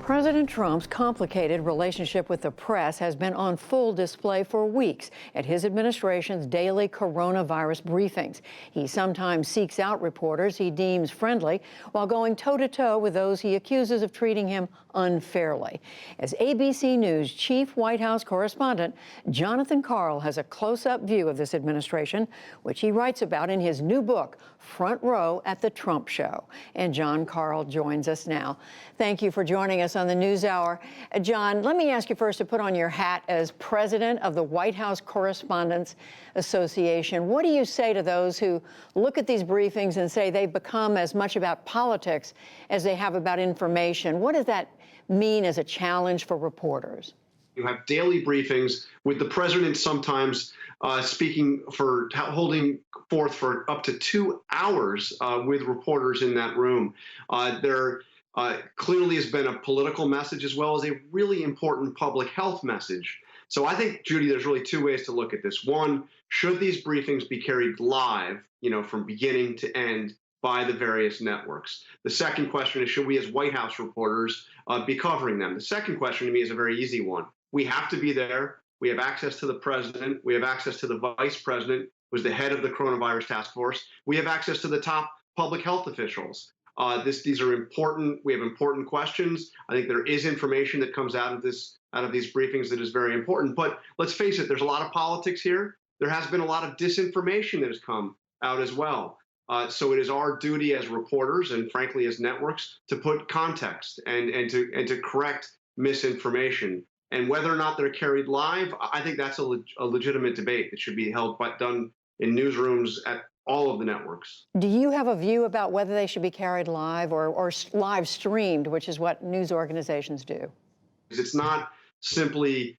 President Trump's complicated relationship with the press has been on full display for weeks at his administration's daily coronavirus briefings. He sometimes seeks out reporters he deems friendly while going toe-to-toe with those he accuses of treating him unfairly. As ABC News chief White House correspondent, Jonathan Karl has a close-up view of this administration, which he writes about in his new book, Front Row at the Trump Show. And John Karl joins us now. Thank you for joining us on the NewsHour. John, let me ask you first to put on your hat as president of the White House Correspondents Association. What do you say to those who look at these briefings and say they've become as much about politics as they have about information? What does that mean as a challenge for reporters? You have daily briefings with the president sometimes speaking for holding forth for up to 2 hours with reporters in that room. There clearly has been a political message as well as a really important public health message. So I think, Judy, there's really two ways to look at this. One, should these briefings be carried live, from beginning to end by the various networks? The second question is, should we as White House reporters be covering them? The second question to me is a very easy one. We have to be there. We have access to the president. We have access to the vice president, who's the head of the coronavirus task force. We have access to the top public health officials. These are important. We have important questions. I think there is information that comes out of these briefings that is very important. But let's face it, there's a lot of politics here. There has been a lot of disinformation that has come out as well. So it is our duty as reporters and frankly as networks to put context and to correct misinformation. And whether or not they're carried live, I think that's a legitimate debate that should be done in newsrooms at all of the networks. Do you have a view about whether they should be carried live or live streamed, which is what news organizations do? It's not simply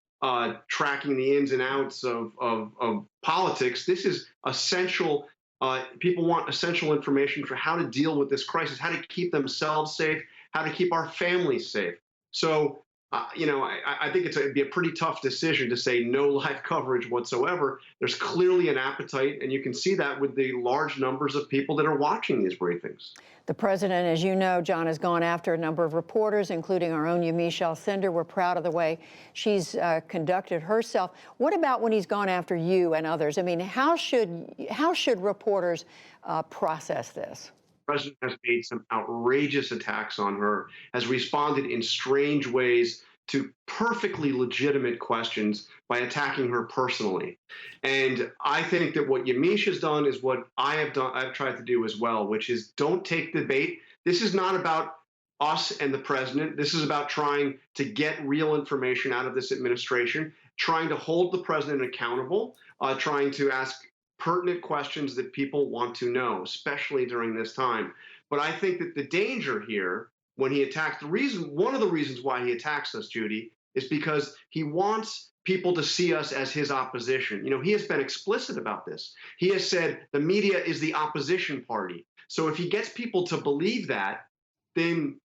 tracking the ins and outs of politics. This is essential. People want essential information for how to deal with this crisis, how to keep themselves safe, how to keep our families safe. So, I think it'd be a pretty tough decision to say no live coverage whatsoever. There's clearly an appetite, and you can see that with the large numbers of people that are watching these briefings. The president, as you know, John, has gone after a number of reporters, including our own Yamiche Alcindor. We're proud of the way she's conducted herself. What about when he's gone after you and others? I mean, how should reporters process this? The president has made some outrageous attacks on her, has responded in strange ways to perfectly legitimate questions by attacking her personally. And I think that what Yamiche has done is what I've tried to do as well, which is don't take the bait. This is not about us and the president. This is about trying to get real information out of this administration, trying to hold the president accountable, trying to ask pertinent questions that people want to know, especially during this time. But I think that the danger here, when he attacks, one of the reasons why he attacks us, Judy, is because he wants people to see us as his opposition. He has been explicit about this. He has said the media is the opposition party. So if he gets people to believe that, then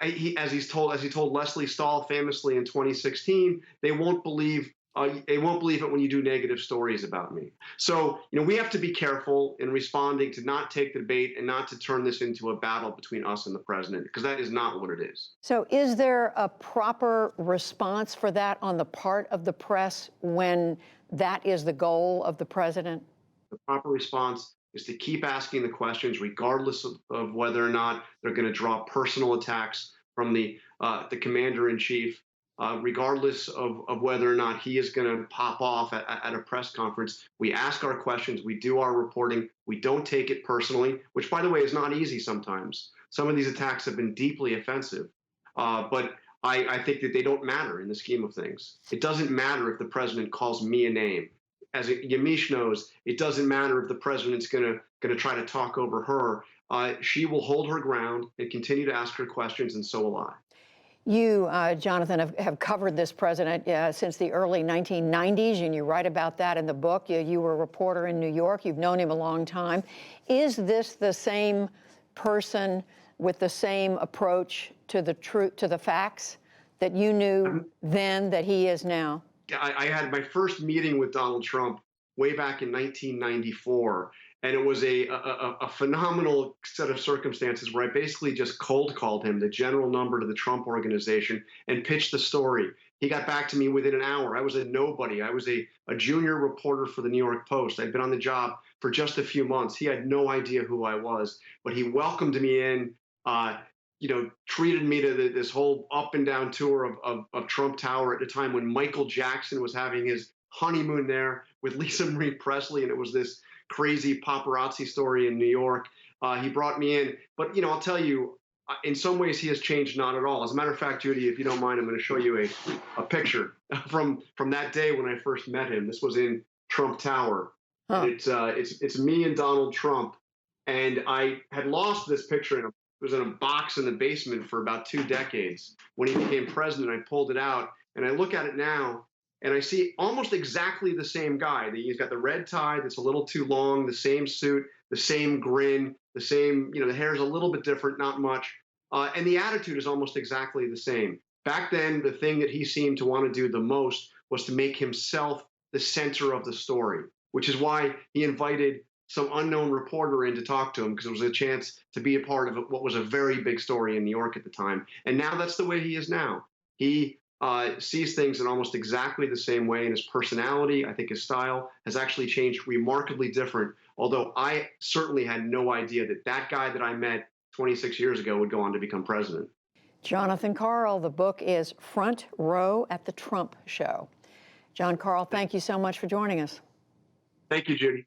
as he told Lesley Stahl famously in 2016, they won't believe it when you do negative stories about me. So, we have to be careful in responding to not take the bait and not to turn this into a battle between us and the president, because that is not what it is. So is there a proper response for that on the part of the press when that is the goal of the president? The proper response is to keep asking the questions, regardless of whether or not they're going to draw personal attacks from the commander-in-chief. Regardless of whether or not he is going to pop off at a press conference. We ask our questions, we do our reporting, we don't take it personally, which, by the way, is not easy sometimes. Some of these attacks have been deeply offensive, but I think that they don't matter in the scheme of things. It doesn't matter if the president calls me a name. As Yamiche knows, it doesn't matter if the president's going to try to talk over her. She will hold her ground and continue to ask her questions, and so will I. You, Jonathan, have covered this president since the early 1990s, and you write about that in the book. You were a reporter in New York. You've known him a long time. Is this the same person with the same approach to the facts that you knew then that he is now? I had my first meeting with Donald Trump way back in 1994, And it was a phenomenal set of circumstances where I basically just cold called him, the general number to the Trump organization, and pitched the story. He got back to me within an hour. I was a nobody. I was a junior reporter for the New York Post. I'd been on the job for just a few months. He had no idea who I was, but he welcomed me in, treated me to this whole up and down tour of Trump Tower at a time when Michael Jackson was having his honeymoon there with Lisa Marie Presley, and it was this crazy paparazzi story in New York. He brought me in, but I'll tell you, in some ways he has changed not at all. As a matter of fact, Judy, if you don't mind, I'm going to show you a picture from that day when I first met him. This was in Trump Tower. Huh. And it's me and Donald Trump, and I had lost this picture it was in a box in the basement for about 2 decades. When he became president, I pulled it out, and I look at it now, and I see almost exactly the same guy. He's got the red tie that's a little too long, the same suit, the same grin, the same, the hair's a little bit different, not much. And the attitude is almost exactly the same. Back then, the thing that he seemed to want to do the most was to make himself the center of the story, which is why he invited some unknown reporter in to talk to him, because it was a chance to be a part of what was a very big story in New York at the time. And now that's the way he is now. He sees things in almost exactly the same way, and his personality, I think his style, has actually changed remarkably different, although I certainly had no idea that guy that I met 26 years ago would go on to become president. Jonathan Karl, the book is Front Row at the Trump Show. John Karl, thank you so much for joining us. Thank you, Judy.